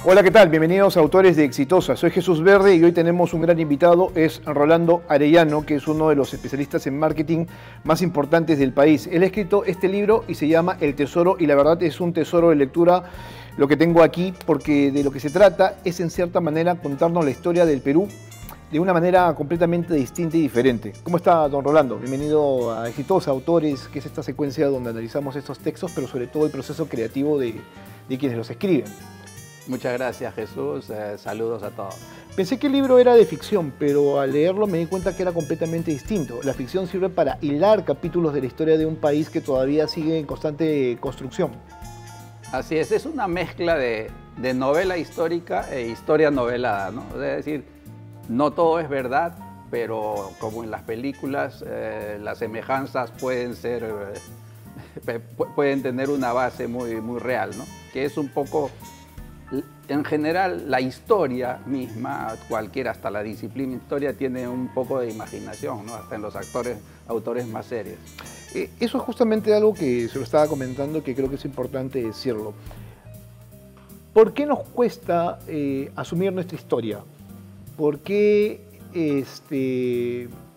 Hola, ¿qué tal? Bienvenidos a Autores de Exitosa. Soy Jesús Verde y hoy tenemos un gran invitado, es Rolando Arellano, que es uno de los especialistas en marketing más importantes del país. Él ha escrito este libro y se llama El Tesoro, y la verdad es un tesoro de lectura lo que tengo aquí, porque de lo que se trata es en cierta manera contarnos la historia del Perú de una manera completamente distinta y diferente. ¿Cómo está, don Rolando? Bienvenido a Exitosa Autores, que es esta secuencia donde analizamos estos textos, pero sobre todo el proceso creativo de quienes los escriben. Muchas gracias, Jesús. Saludos a todos. Pensé que el libro era de ficción, pero al leerlo me di cuenta que era completamente distinto. La ficción sirve para hilar capítulos de la historia de un país que todavía sigue en constante construcción. Así es una mezcla de novela histórica e historia novelada, ¿no? Es decir, no todo es verdad, pero como en las películas, las semejanzas pueden tener una base muy real, ¿no? Que es un poco, en general, la historia misma, cualquiera, hasta la disciplina historia, tiene un poco de imaginación, ¿no? Hasta en los autores más serios. Eso es justamente algo que se lo estaba comentando, que creo que es importante decirlo. ¿Por qué nos cuesta asumir nuestra historia? ¿Por qué, en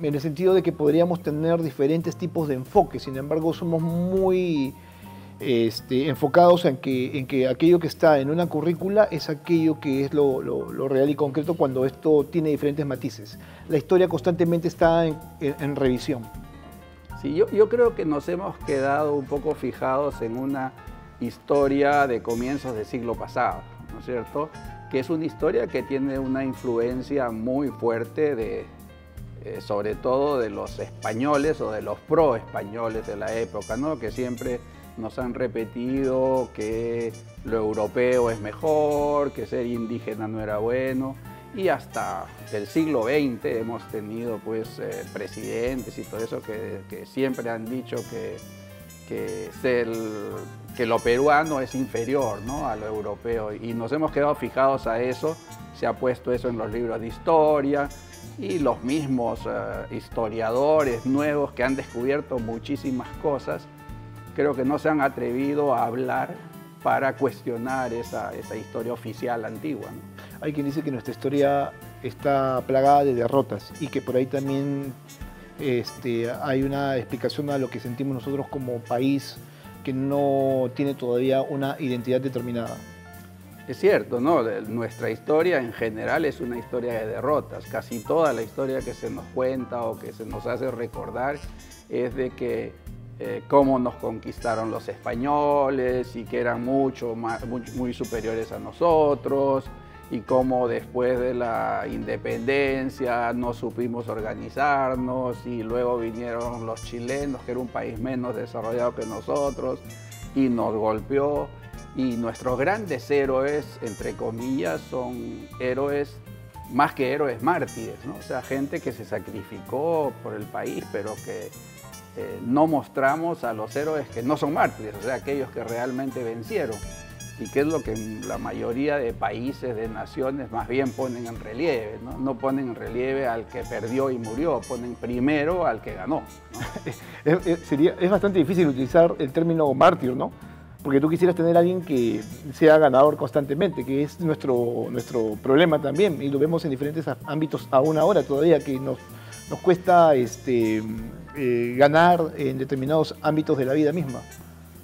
el sentido de que podríamos tener diferentes tipos de enfoques, sin embargo somos muy enfocados en que aquello que está en una currícula es aquello que es lo real y concreto, cuando esto tiene diferentes matices? La historia constantemente está en revisión. Sí, yo creo que nos hemos quedado un poco fijados en una historia de comienzos del siglo pasado, ¿no es cierto? Que es una historia que tiene una influencia muy fuerte sobre todo de los españoles o de los pro-españoles de la época, ¿no? Que siempre nos han repetido que lo europeo es mejor, que ser indígena no era bueno. Y hasta el siglo XX hemos tenido pues presidentes y todo eso que siempre han dicho que lo peruano es inferior, ¿no?, a lo europeo, y nos hemos quedado fijados a eso. Se ha puesto eso en los libros de historia, y los mismos historiadores nuevos que han descubierto muchísimas cosas, creo que no se han atrevido a hablar para cuestionar esa historia oficial antigua, ¿no? Hay quien dice que nuestra historia está plagada de derrotas y que por ahí también hay una explicación a lo que sentimos nosotros como país, que no tiene todavía una identidad determinada. Es cierto, ¿no? Nuestra historia en general es una historia de derrotas. Casi toda la historia que se nos cuenta o que se nos hace recordar es de que cómo nos conquistaron los españoles y que eran muy superiores a nosotros, y cómo después de la independencia no supimos organizarnos, y luego vinieron los chilenos, que era un país menos desarrollado que nosotros, y nos golpeó. Y nuestros grandes héroes, entre comillas, son héroes, más que héroes, mártires, ¿no? O sea, gente que se sacrificó por el país, pero que no mostramos a los héroes que no son mártires, o sea, aquellos que realmente vencieron. Y que es lo que la mayoría de países, de naciones, más bien ponen en relieve, ¿no? No ponen en relieve al que perdió y murió, ponen primero al que ganó, ¿no? Es bastante difícil utilizar el término mártir, ¿no? Porque tú quisieras tener a alguien que sea ganador constantemente, que es nuestro problema también, y lo vemos en diferentes ámbitos aún ahora todavía, que nos cuesta ganar en determinados ámbitos de la vida misma.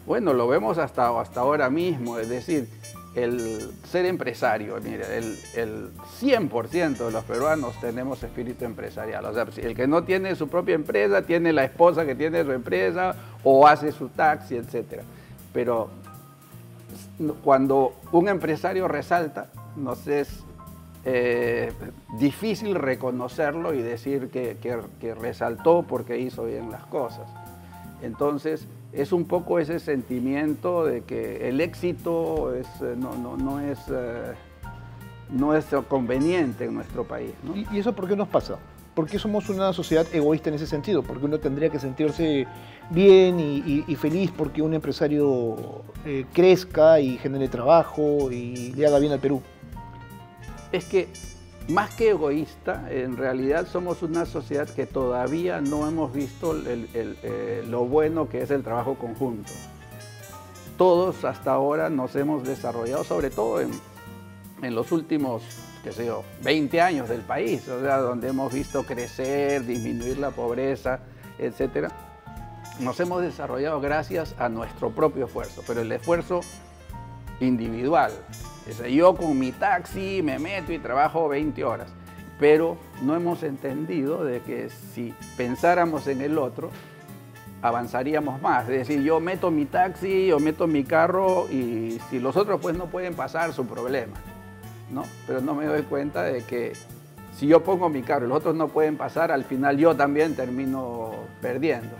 Bueno, lo vemos hasta ahora mismo, es decir, el ser empresario, mira, el 100% de los peruanos tenemos espíritu empresarial. O sea, el que no tiene su propia empresa, tiene la esposa que tiene su empresa o hace su taxi, etc. Pero cuando un empresario resalta, nos es difícil reconocerlo y decir que resaltó porque hizo bien las cosas. Entonces, es un poco ese sentimiento de que el éxito no es conveniente en nuestro país, ¿no? ¿Y eso por qué nos pasa? ¿Por qué somos una sociedad egoísta en ese sentido? Porque uno tendría que sentirse bien y feliz porque un empresario crezca y genere trabajo y le haga bien al Perú. Es que, más que egoísta, en realidad somos una sociedad que todavía no hemos visto lo bueno que es el trabajo conjunto. Todos hasta ahora nos hemos desarrollado, sobre todo en en los últimos, qué sé yo, 20 años del país, o sea, donde hemos visto crecer, disminuir la pobreza, etcétera, nos hemos desarrollado gracias a nuestro propio esfuerzo, pero el esfuerzo individual. Es decir, yo con mi taxi me meto y trabajo 20 horas, pero no hemos entendido de que si pensáramos en el otro, avanzaríamos más. Es decir, yo meto mi taxi, yo meto mi carro y si los otros pues no pueden pasar, su problema, ¿no? Pero no me doy cuenta de que si yo pongo mi carro y los otros no pueden pasar, al final yo también termino perdiendo.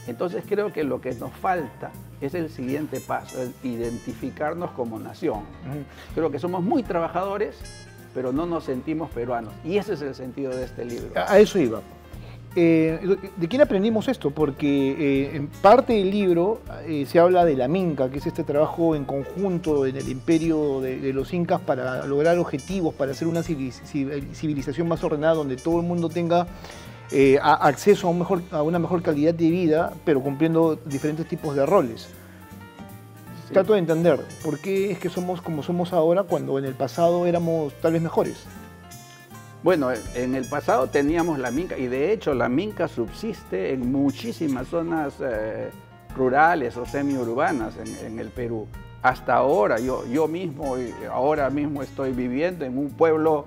Entonces creo que lo que nos falta es el siguiente paso, el identificarnos como nación. Creo que somos muy trabajadores, pero no nos sentimos peruanos. Y ese es el sentido de este libro. A eso iba. ¿De quién aprendimos esto? Porque en parte del libro se habla de la Minca, que es este trabajo en conjunto en el imperio de los incas para lograr objetivos, para hacer una civilización más ordenada, donde todo el mundo tenga acceso a una mejor calidad de vida, pero cumpliendo diferentes tipos de roles. Sí. Trato de entender por qué es que somos como somos ahora cuando en el pasado éramos tal vez mejores. Bueno, en el pasado teníamos la Minca y de hecho la Minca subsiste en muchísimas zonas rurales o semiurbanas en el Perú. Hasta ahora, yo mismo, ahora mismo estoy viviendo en un pueblo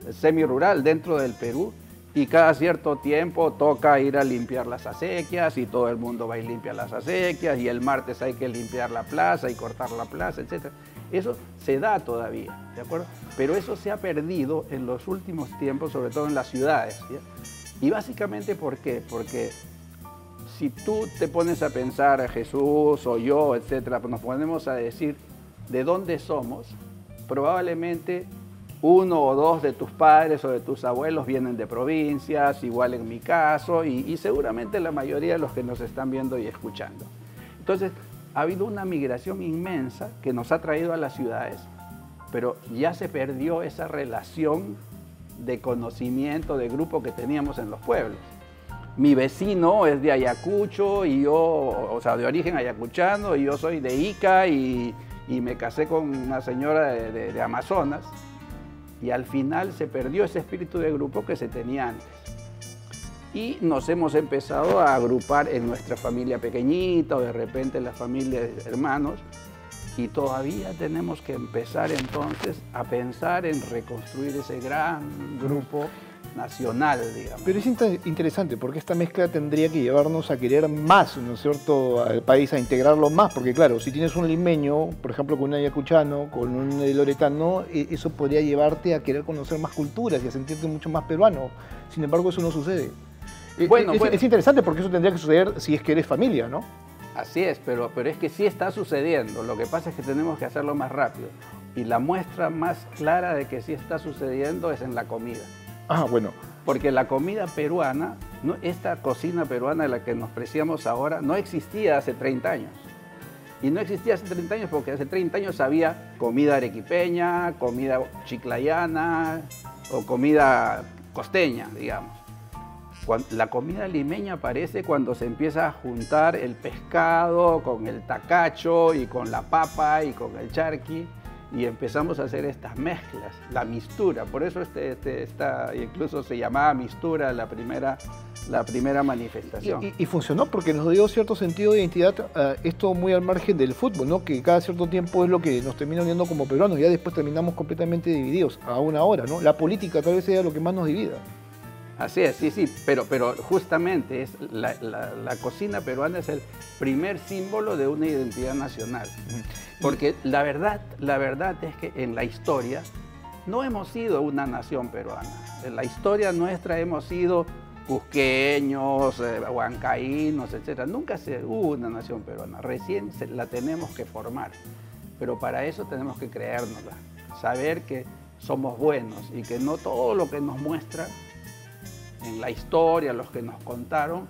semirural dentro del Perú y cada cierto tiempo toca ir a limpiar las acequias y todo el mundo va y limpia las acequias y el martes hay que limpiar la plaza y cortar la plaza, etc. Eso se da todavía, ¿de acuerdo? Pero eso se ha perdido en los últimos tiempos, sobre todo en las ciudades, ¿ya? Y básicamente, ¿por qué? Porque si tú te pones a pensar, a Jesús o yo, etcétera, nos ponemos a decir de dónde somos, probablemente uno o dos de tus padres o de tus abuelos vienen de provincias, igual en mi caso, y seguramente la mayoría de los que nos están viendo y escuchando. Entonces, ha habido una migración inmensa que nos ha traído a las ciudades, pero ya se perdió esa relación de conocimiento, de grupo que teníamos en los pueblos. Mi vecino es de Ayacucho y yo, o sea, de origen ayacuchano, y yo soy de Ica y me casé con una señora de Amazonas, y al final se perdió ese espíritu de grupo que se tenía antes. Y nos hemos empezado a agrupar en nuestra familia pequeñita o de repente en la familia de hermanos, y todavía tenemos que empezar entonces a pensar en reconstruir ese gran grupo nacional, digamos. Pero es interesante porque esta mezcla tendría que llevarnos a querer más, ¿no es cierto?, al país, a integrarlo más, porque claro, si tienes un limeño, por ejemplo, con un ayacuchano, con un loretano, eso podría llevarte a querer conocer más culturas y a sentirte mucho más peruano. Sin embargo, eso no sucede. Bueno, es interesante porque eso tendría que suceder si es que eres familia, ¿no? Así es, pero es que sí está sucediendo. Lo que pasa es que tenemos que hacerlo más rápido. Y la muestra más clara de que sí está sucediendo es en la comida. Ah, bueno. Porque la comida peruana, ¿no? Esta cocina peruana de la que nos preciamos ahora, no existía hace 30 años. Y no existía hace 30 años porque hace 30 años había comida arequipeña, comida chiclayana o comida costeña, digamos. La comida limeña aparece cuando se empieza a juntar el pescado con el tacacho y con la papa y con el charqui y empezamos a hacer estas mezclas, la mistura. Por eso incluso se llamaba mistura la primera manifestación. Y funcionó porque nos dio cierto sentido de identidad, esto muy al margen del fútbol, ¿no? Que cada cierto tiempo es lo que nos termina uniendo como peruanos, ya después terminamos completamente divididos, aún ahora, ¿no? La política tal vez sea lo que más nos divida. Así es, sí, pero justamente la cocina peruana es el primer símbolo de una identidad nacional. Porque la verdad es que en la historia no hemos sido una nación peruana. En la historia nuestra hemos sido cusqueños, huancaínos, etc. Nunca hubo una nación peruana. Recién la tenemos que formar. Pero para eso tenemos que creérnosla. Saber que somos buenos y que no todo lo que nos muestra en la historia, los que nos contaron,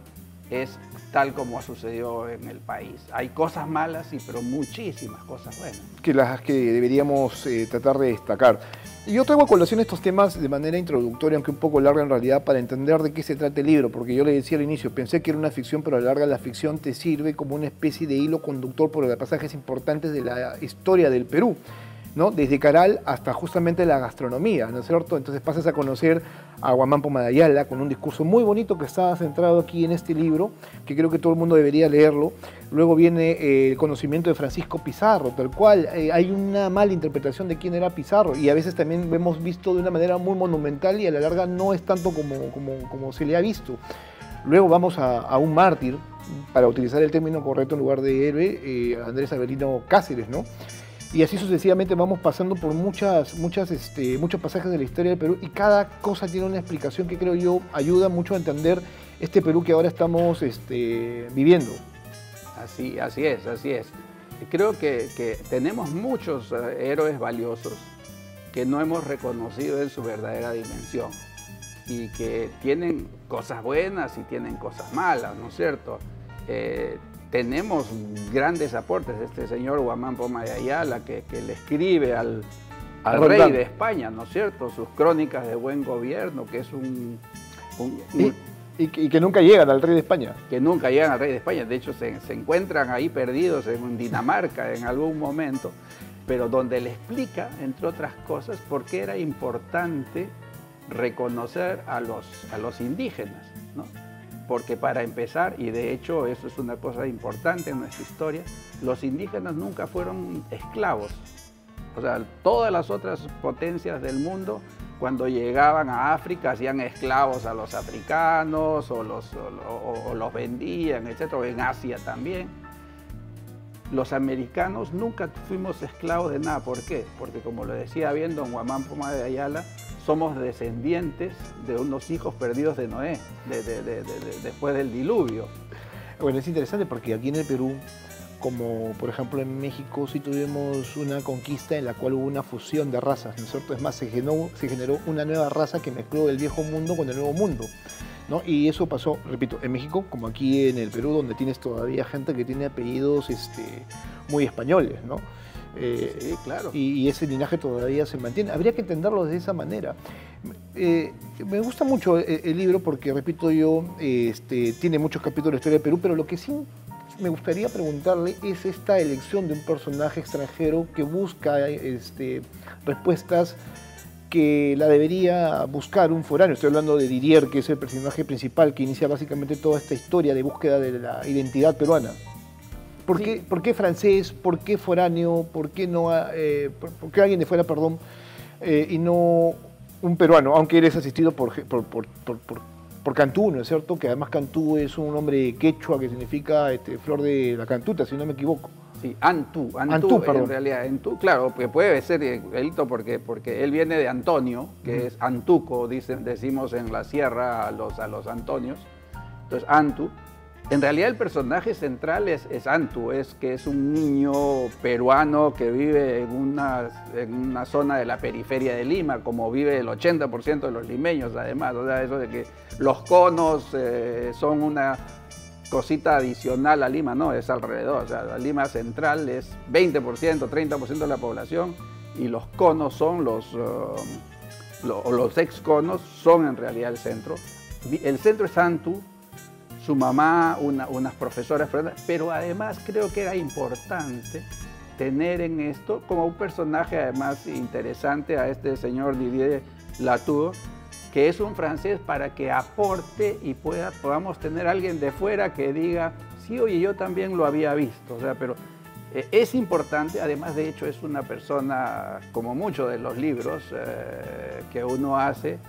es tal como sucedió en el país. Hay cosas malas, sí, pero muchísimas cosas buenas. Las que deberíamos tratar de destacar. Y yo traigo a colación estos temas de manera introductoria, aunque un poco larga en realidad, para entender de qué se trata el libro, porque yo le decía al inicio, pensé que era una ficción, pero a la larga la ficción te sirve como una especie de hilo conductor por los pasajes importantes de la historia del Perú. ¿no? Desde Caral hasta justamente la gastronomía, ¿no es cierto? Entonces pasas a conocer a Guamán Poma de Ayala con un discurso muy bonito que está centrado aquí en este libro, que creo que todo el mundo debería leerlo. Luego viene el conocimiento de Francisco Pizarro, tal cual. Hay una mala interpretación de quién era Pizarro y a veces también lo hemos visto de una manera muy monumental y a la larga no es tanto como se le ha visto. Luego vamos a un mártir, para utilizar el término correcto en lugar de héroe, Andrés Avelino Cáceres, ¿no? Y así sucesivamente vamos pasando por muchos pasajes de la historia del Perú y cada cosa tiene una explicación que creo yo ayuda mucho a entender este Perú que ahora estamos viviendo. Así es, así es. Creo que tenemos muchos héroes valiosos que no hemos reconocido en su verdadera dimensión y que tienen cosas buenas y tienen cosas malas, ¿no es cierto? Tenemos grandes aportes de este señor Guamán Poma de Ayala que le escribe al rey de España, ¿no es cierto? Sus crónicas de buen gobierno, que es y que nunca llegan al rey de España. Que nunca llegan al rey de España, de hecho se encuentran ahí perdidos en Dinamarca en algún momento, pero donde le explica, entre otras cosas, por qué era importante reconocer a los indígenas, ¿no? Porque para empezar, y de hecho eso es una cosa importante en nuestra historia, los indígenas nunca fueron esclavos. O sea, todas las otras potencias del mundo, cuando llegaban a África, hacían esclavos a los africanos o los vendían, etc. En Asia también. Los americanos nunca fuimos esclavos de nada. ¿Por qué? Porque, como lo decía bien don Guamán Poma de Ayala, somos descendientes de unos hijos perdidos de Noé, después del diluvio. Bueno, es interesante porque aquí en el Perú, como por ejemplo en México, sí tuvimos una conquista en la cual hubo una fusión de razas, ¿no es cierto? Es más, se generó una nueva raza que mezcló el viejo mundo con el nuevo mundo, ¿no? Y eso pasó, repito, en México, como aquí en el Perú, donde tienes todavía gente que tiene apellidos muy españoles, ¿no? Sí, claro. Y ese linaje todavía se mantiene. Habría que entenderlo de esa manera. Me gusta mucho el libro porque, repito yo, tiene muchos capítulos de historia del Perú, pero lo que sí me gustaría preguntarle es esta elección de un personaje extranjero que busca respuestas que la debería buscar un foráneo. Estoy hablando de Didier, que es el personaje principal que inicia básicamente toda esta historia de búsqueda de la identidad peruana. ¿Por qué francés? ¿Por qué foráneo? ¿Por qué no? ¿Por qué alguien de fuera, perdón, y no un peruano? Aunque eres asistido por Cantú, ¿no es cierto? Que además Cantú es un nombre quechua que significa flor de la cantuta, si no me equivoco. Sí, Antú, en realidad, Antú, claro, que puede ser elito porque él viene de Antonio, que es Antuco, decimos en la sierra a los Antonios. Entonces, Antú. En realidad el personaje central es Antú, que es un niño peruano que vive en una zona de la periferia de Lima, como vive el 80% de los limeños además. O sea, eso de que los conos son una cosita adicional a Lima, no, es alrededor. O sea, la Lima central es 20%, 30% de la población y los conos son los ex conos son en realidad el centro. El centro es Antú. Su mamá, unas profesoras, pero además creo que era importante tener en esto como un personaje además interesante a este señor Didier Latour, que es un francés para que aporte y podamos tener alguien de fuera que diga, sí, oye, yo también lo había visto. O sea, pero es importante, además de hecho es una persona, como muchos de los libros que uno hace,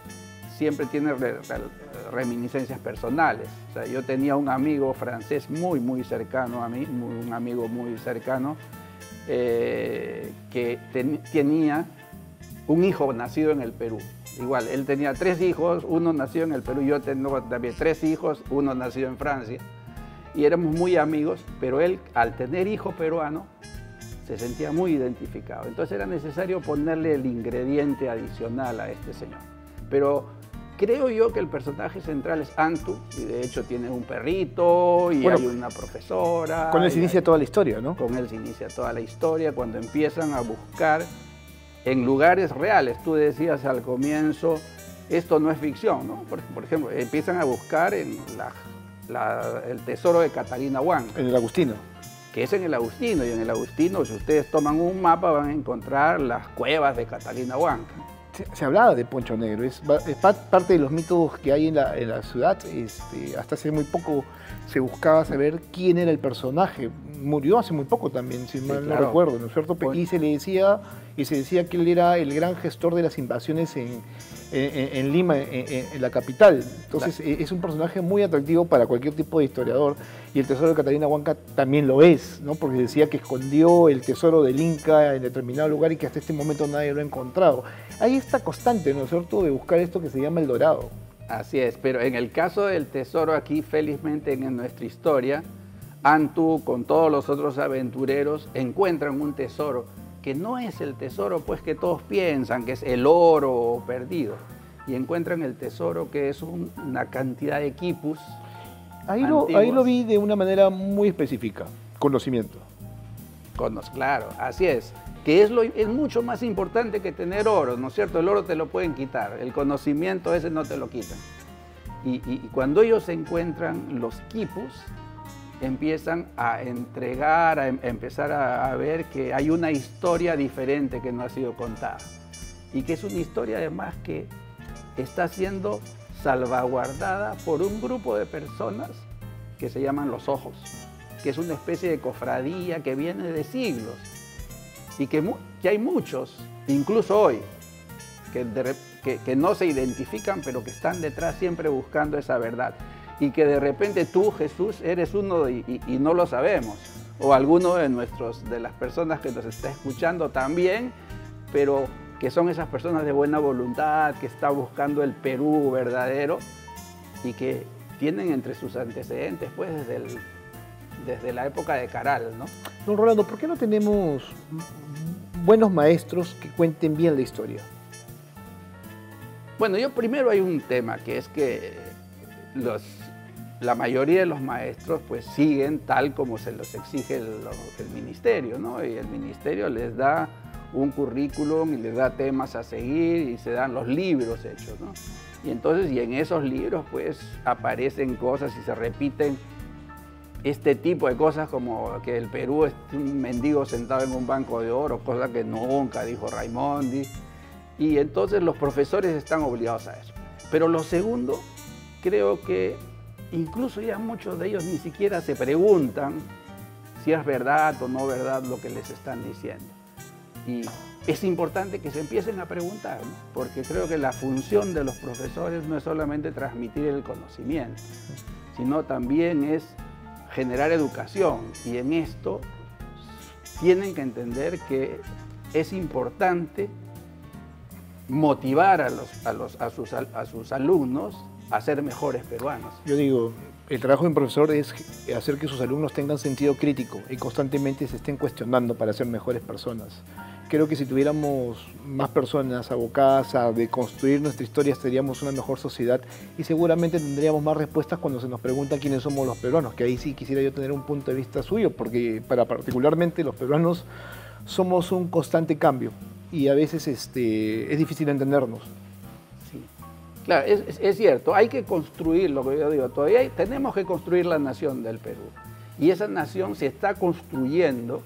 siempre tiene reminiscencias personales. O sea, yo tenía un amigo francés muy cercano a mí, un amigo muy cercano, que tenía un hijo nacido en el Perú. Igual, él tenía 3 hijos, uno nació en el Perú, yo tengo también 3 hijos, uno nacido en Francia. Y éramos muy amigos, pero él, al tener hijo peruano, se sentía muy identificado. Entonces era necesario ponerle el ingrediente adicional a este señor. Pero creo yo que el personaje central es Antú, y de hecho tiene un perrito, y hay una profesora. Con él se inicia toda la historia, ¿no? Con él se inicia toda la historia, cuando empiezan a buscar en lugares reales. Tú decías al comienzo, esto no es ficción, ¿no? Por ejemplo, empiezan a buscar en el tesoro de Catalina Wang. En el Agustino. que es en el Agustino, y en el Agustino, si ustedes toman un mapa, van a encontrar las cuevas de Catalina Huanca. Se hablaba de Poncho Negro, es parte de los mitos que hay en la ciudad. Hasta hace muy poco se buscaba saber quién era el personaje. Murió hace muy poco también, si mal no recuerdo, ¿no es cierto? Y se decía que él era el gran gestor de las invasiones en Lima, en la capital. Entonces es un personaje muy atractivo para cualquier tipo de historiador, y el tesoro de Catalina Huanca también lo es, ¿no? Porque decía que escondió el tesoro del Inca en determinado lugar y que hasta este momento nadie lo ha encontrado. Hay esta constante, ¿no es cierto?, de buscar esto que se llama el dorado. Así es, pero en el caso del tesoro aquí, felizmente en nuestra historia, Antu con todos los otros aventureros encuentran un tesoro que no es el tesoro pues que todos piensan, que es el oro perdido, y encuentran el tesoro que es una cantidad de quipus. Ahí lo vi de una manera muy específica, conocimiento. Claro, así es, que es mucho más importante que tener oro, ¿no es cierto? El oro te lo pueden quitar, el conocimiento ese no te lo quitan. Y cuando ellos encuentran los quipus, empiezan a entregar, a empezar a ver que hay una historia diferente que no ha sido contada, y que es una historia además que está siendo salvaguardada por un grupo de personas que se llaman los Ojos, que es una especie de cofradía que viene de siglos, y que hay muchos, incluso hoy, que no se identifican, pero que están detrás siempre buscando esa verdad. Y que de repente tú, Jesús, eres uno y no lo sabemos, o alguno de las personas que nos está escuchando también, pero que son esas personas de buena voluntad, que están buscando el Perú verdadero y que tienen entre sus antecedentes pues desde la época de Caral, ¿no? Don Rolando, ¿por qué no tenemos buenos maestros que cuenten bien la historia? Bueno, primero hay un tema, que es que la mayoría de los maestros pues siguen tal como se los exige el ministerio, ¿no? Y el ministerio les da un currículum y les da temas a seguir y se dan los libros hechos, ¿no? Y entonces, y en esos libros pues aparecen cosas y se repiten este tipo de cosas, como que el Perú es un mendigo sentado en un banco de oro, cosa que nunca dijo Raimondi, y entonces los profesores están obligados a eso. Pero lo segundo, creo que incluso ya muchos de ellos ni siquiera se preguntan si es verdad o no verdad lo que les están diciendo. Y es importante que se empiecen a preguntar, ¿no? Porque creo que la función de los profesores no es solamente transmitir el conocimiento, sino también es generar educación. Y en esto tienen que entender que es importante motivar a sus alumnos a ser mejores peruanos. Yo digo, el trabajo de un profesor es hacer que sus alumnos tengan sentido crítico y constantemente se estén cuestionando para ser mejores personas. Creo que si tuviéramos más personas abocadas a deconstruir nuestra historia, seríamos una mejor sociedad y seguramente tendríamos más respuestas cuando se nos pregunta quiénes somos los peruanos, que ahí sí quisiera yo tener un punto de vista suyo, porque particularmente los peruanos somos un constante cambio y a veces es difícil entendernos. Sí. Claro, es cierto, hay que construir, lo que yo digo, todavía tenemos que construir la nación del Perú, y esa nación se está construyendo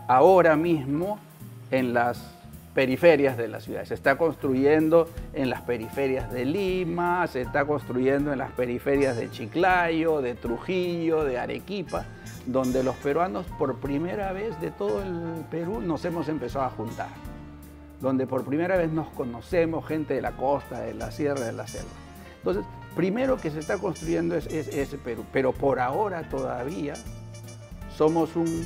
ahora mismo en las periferias de la ciudad. Se está construyendo en las periferias de Lima, se está construyendo en las periferias de Chiclayo, de Trujillo, de Arequipa, donde los peruanos por primera vez de todo el Perú nos hemos empezado a juntar, donde por primera vez nos conocemos, gente de la costa, de la sierra, de la selva. Entonces, primero que se está construyendo es ese Perú, pero por ahora todavía somos un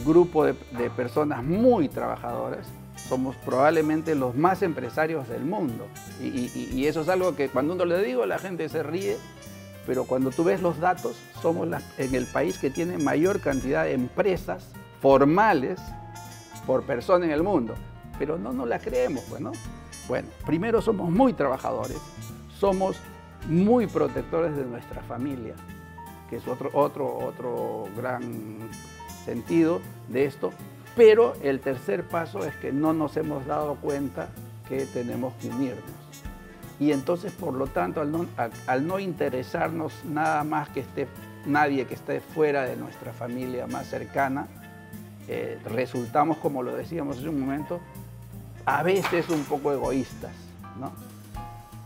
grupo de personas muy trabajadoras, somos probablemente los más empresarios del mundo, y eso es algo que cuando uno le digo la gente se ríe, pero cuando tú ves los datos somos en el país que tiene mayor cantidad de empresas formales por persona en el mundo, pero no nos la creemos, pues, ¿no? Bueno, primero somos muy trabajadores, somos muy protectores de nuestra familia, que es otro gran sentido de esto, pero el tercer paso es que no nos hemos dado cuenta que tenemos que unirnos. Y entonces, por lo tanto, al no interesarnos nada más que esté nadie que esté fuera de nuestra familia más cercana, resultamos, como lo decíamos hace un momento, a veces un poco egoístas, ¿no?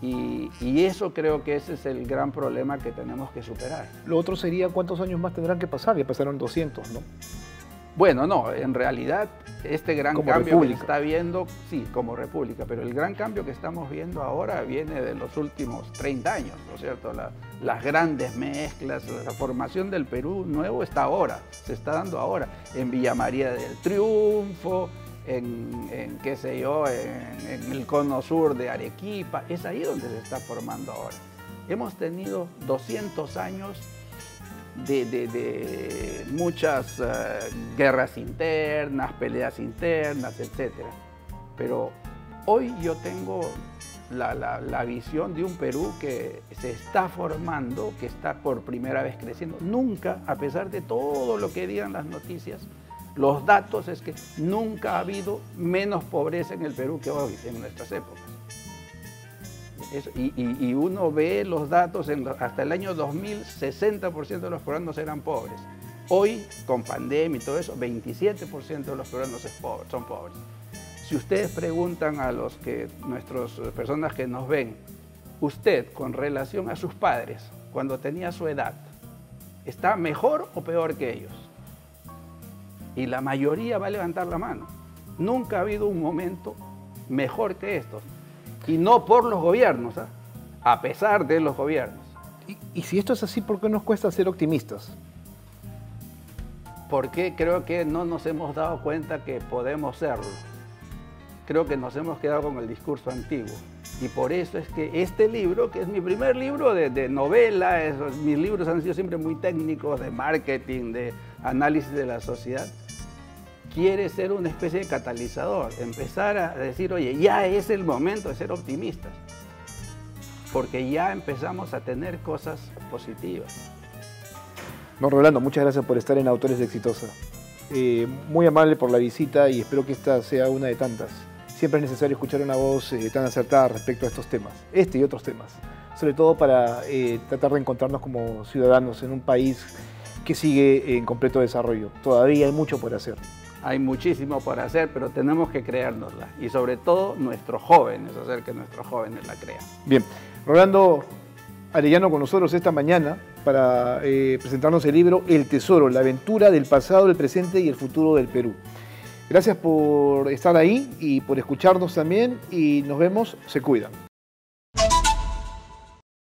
Y eso creo que ese es el gran problema que tenemos que superar. Lo otro sería cuántos años más tendrán que pasar, ya pasaron 200, ¿no? Bueno, no, en realidad este gran como cambio república. que se está viendo, sí, como república, pero el gran cambio que estamos viendo ahora viene de los últimos 30 años, ¿no es cierto? Las grandes mezclas, la formación del Perú nuevo está ahora, se está dando ahora, en Villa María del Triunfo, en qué sé yo, en el cono sur de Arequipa, es ahí donde se está formando ahora. Hemos tenido 200 años de muchas guerras internas, peleas internas, etc. Pero hoy yo tengo la visión de un Perú que se está formando, que está por primera vez creciendo. Nunca, a pesar de todo lo que digan las noticias, los datos es que nunca ha habido menos pobreza en el Perú que hoy, en nuestras épocas. Y uno ve los datos, hasta el año 2000, 60% de los peruanos eran pobres. Hoy, con pandemia y todo eso, 27% de los peruanos son pobres. Si ustedes preguntan a nuestras personas que nos ven, usted, con relación a sus padres, cuando tenía su edad, ¿está mejor o peor que ellos? Y la mayoría va a levantar la mano. Nunca ha habido un momento mejor que estos. Y no por los gobiernos, ¿eh? A pesar de los gobiernos. Y si esto es así, ¿por qué nos cuesta ser optimistas? Porque creo que no nos hemos dado cuenta que podemos serlo. Creo que nos hemos quedado con el discurso antiguo. Y por eso es que este libro, que es mi primer libro de novela, mis libros han sido siempre muy técnicos, de marketing, de análisis de la sociedad, quiere ser una especie de catalizador, empezar a decir, oye, ya es el momento de ser optimistas, porque ya empezamos a tener cosas positivas. Don Rolando, muchas gracias por estar en Autores de Exitosa. Muy amable por la visita y espero que esta sea una de tantas. Siempre es necesario escuchar una voz tan acertada respecto a estos temas, este y otros temas, sobre todo para tratar de encontrarnos como ciudadanos en un país que sigue en completo desarrollo. Todavía hay mucho por hacer. Hay muchísimo por hacer, pero tenemos que creérnosla. Y sobre todo nuestros jóvenes, hacer que nuestros jóvenes la crean. Bien, Rolando Arellano con nosotros esta mañana para presentarnos el libro El Tesoro, la aventura del pasado, el presente y el futuro del Perú. Gracias por estar ahí y por escucharnos también y nos vemos, se cuidan.